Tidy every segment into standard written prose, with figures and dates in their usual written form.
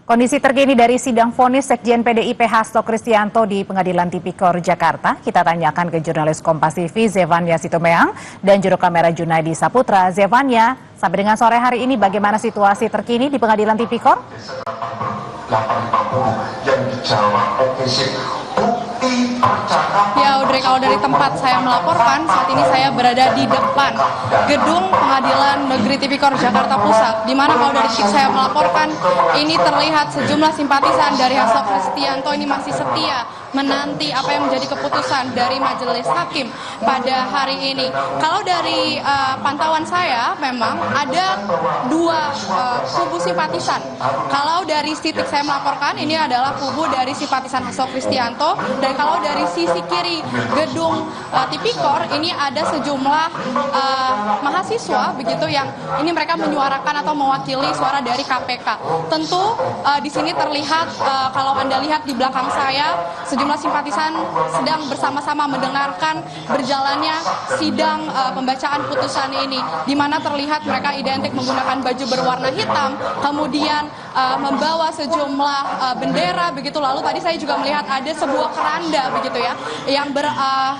Kondisi terkini dari sidang vonis Sekjen PDIP Hasto Kristianto di Pengadilan Tipikor Jakarta. Kita tanyakan ke jurnalis Kompas TV Zevania Sitomeang dan juru kamera Junaidi Saputra. Zevania, sampai dengan sore hari ini bagaimana situasi terkini di Pengadilan Tipikor? Ya, Audrey, kalau dari tempat saya melaporkan, saat ini saya berada di depan gedung Pengadilan Negeri Tipikor Jakarta Pusat, di mana kalau dari titik saya melaporkan, ini terlihat sejumlah simpatisan dari Hasto Kristianto ini masih setia menanti apa yang menjadi keputusan dari Majelis Hakim pada hari ini. Kalau dari pantauan saya, memang ada dua kubu simpatisan. Kalau dari titik saya melaporkan, ini adalah kubu dari simpatisan Hasto Kristianto, dan kalau dari sisi kiri gedung Tipikor, ini ada sejumlah mahasiswa begitu yang ini mereka menyuarakan atau mewakili suara dari KPK. Tentu di sini terlihat kalau Anda lihat di belakang saya, sejumlah simpatisan sedang bersama-sama mendengarkan berjalannya sidang pembacaan putusan ini, di mana terlihat mereka identik menggunakan baju berwarna hitam, kemudian membawa sejumlah bendera begitu. Lalu tadi saya juga melihat ada sebuah keranda begitu ya, yang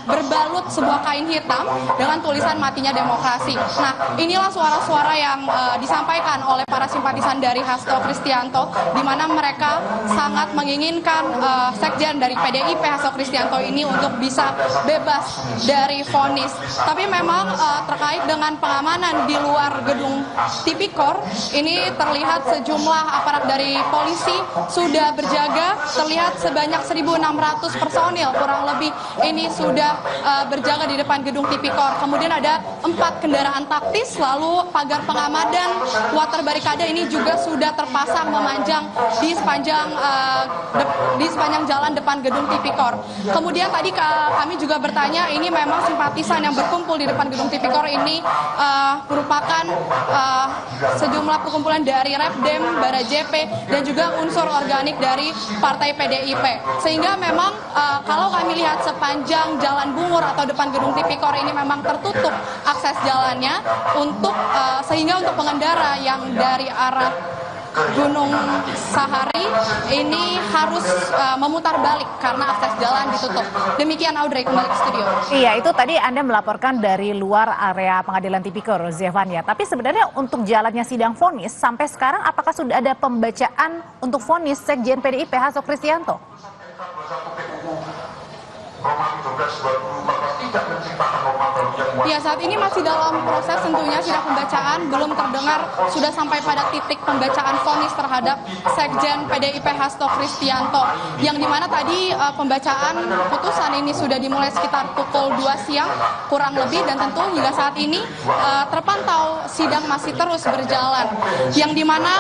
berbalut sebuah kain hitam dengan tulisan matinya demokrasi. Nah, inilah suara-suara yang disampaikan oleh para simpatisan dari Hasto Kristianto, di mana mereka sangat menginginkan sekjen dari PDIP Hasto Kristianto ini untuk bisa bebas dari vonis. Tapi memang terkait dengan pengamanan di luar gedung Tipikor, ini terlihat sejumlah aparat dari polisi sudah berjaga, terlihat sebanyak 1.600 personil kurang lebih ini sudah berjaga di depan gedung Tipikor. Kemudian ada 4 kendaraan taktis, lalu pagar pengamanan water barikade ini juga sudah terpasang memanjang di sepanjang jalan depan gedung Tipikor. Kemudian tadi kami juga bertanya, ini memang simpatisan yang berkumpul di depan gedung Tipikor ini merupakan sejumlah perkumpulan dari Repdem, Barajepe, dan juga unsur organik dari Partai PDIP. Sehingga memang kalau kami lihat sepanjang Jalan Bungur atau depan gedung Tipikor ini memang tertutup akses jalannya sehingga untuk pengendara yang dari arah Gunung Sahari ini harus memutar balik karena akses jalan ditutup. Demikian, Audrey, kembali ke studio. Iya, itu tadi Anda melaporkan dari luar area Pengadilan Tipikor, Zevania. Tapi sebenarnya untuk jalannya sidang vonis sampai sekarang, apakah sudah ada pembacaan untuk vonis Sekjen PDIP Hasto Kristianto? Ya, saat ini masih dalam proses tentunya sidang pembacaan, belum terdengar sudah sampai pada titik pembacaan vonis terhadap Sekjen PDIP Hasto Kristianto, yang dimana tadi pembacaan putusan ini sudah dimulai sekitar pukul 2 siang kurang lebih, dan tentu hingga saat ini terpantau sidang masih terus berjalan, yang dimana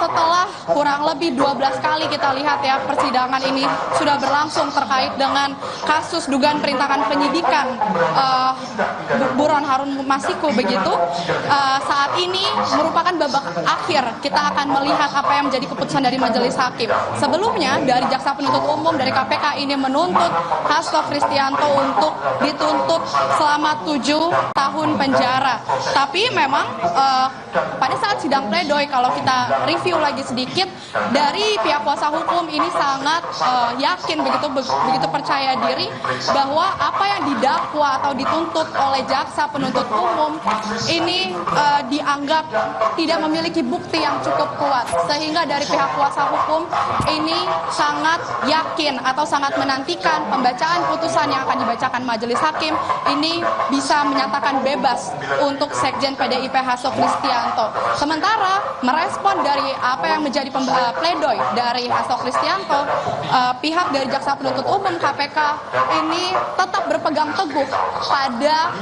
setelah kurang lebih 12 kali kita lihat ya persidangan ini sudah berlangsung terkait dengan kasus dugaan perintangan penyidikan Buron Harun Masiku begitu. Saat ini merupakan babak akhir, kita akan melihat apa yang menjadi keputusan dari Majelis Hakim. Sebelumnya dari Jaksa Penuntut Umum dari KPK ini menuntut Hasto Kristianto untuk dituntut selama 7 tahun penjara. Tapi memang pada saat sidang pledoi, kalau kita review lagi sedikit, dari pihak kuasa hukum ini sangat yakin begitu percaya diri bahwa apa yang didakwa atau dituntut oleh Jaksa Penuntut Umum ini dianggap tidak memiliki bukti yang cukup kuat, sehingga dari pihak kuasa hukum ini sangat yakin atau sangat menantikan pembacaan putusan yang akan dibacakan Majelis Hakim ini bisa menyatakan bebas untuk Sekjen PDIP Hasto Kristianto. Sementara merespon dari apa yang menjadi pledoi dari Hasto Kristianto, pihak dari Jaksa Penuntut Umum KPK ini tetap berpegang teguh pada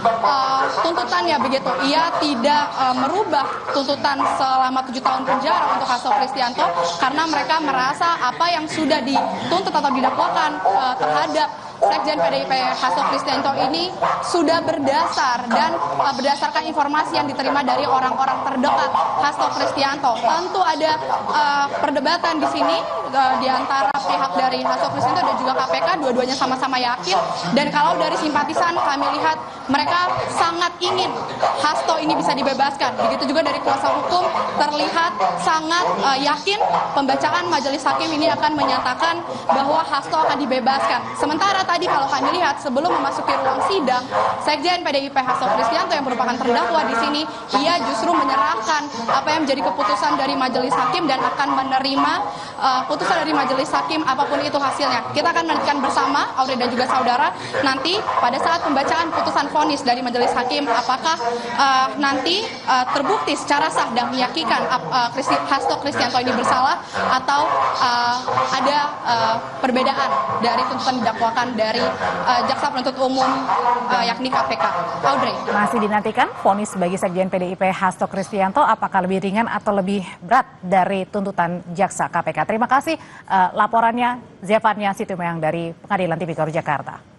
tuntutannya begitu. Ia tidak merubah tuntutan selama 7 tahun penjara untuk Hasto Kristianto, karena mereka merasa apa yang sudah dituntut atau didakwakan terhadap Sekjen PDIP Hasto Kristianto ini sudah berdasar dan berdasarkan informasi yang diterima dari orang-orang terdekat Hasto Kristianto. Tentu ada perdebatan di sini di antara pihak dari Hasto Kristianto dan juga KPK, dua-duanya sama-sama yakin. Dan kalau dari simpatisan kami lihat mereka sangat ingin Hasto ini bisa dibebaskan. Begitu juga dari kuasa hukum terlihat sangat yakin pembacaan majelis hakim ini akan menyatakan bahwa Hasto akan dibebaskan. Sementara tadi kalau kami lihat sebelum memasuki ruang sidang, Sekjen PDIP Hasto Kristianto yang merupakan terdakwa di sini, ia justru menyerahkan apa yang menjadi keputusan dari majelis hakim dan akan menerima putusan dari majelis hakim apapun itu hasilnya. Kita akan menantikan bersama, Audrey dan juga saudara, nanti pada saat pembacaan putusan vonis dari majelis hakim, apakah nanti terbukti secara sah dan meyakinkan Hasto Kristianto ini bersalah atau ada perbedaan dari tuntutan didakwakan dari jaksa penuntut umum yakni KPK. Audrey. Masih dinantikan vonis bagi Sekjen PDIP Hasto Kristianto apakah lebih ringan atau lebih berat dari tuntutan jaksa KPK. Terima kasih laporannya Zevanya Situmorang dari Pengadilan Tipikor Jakarta.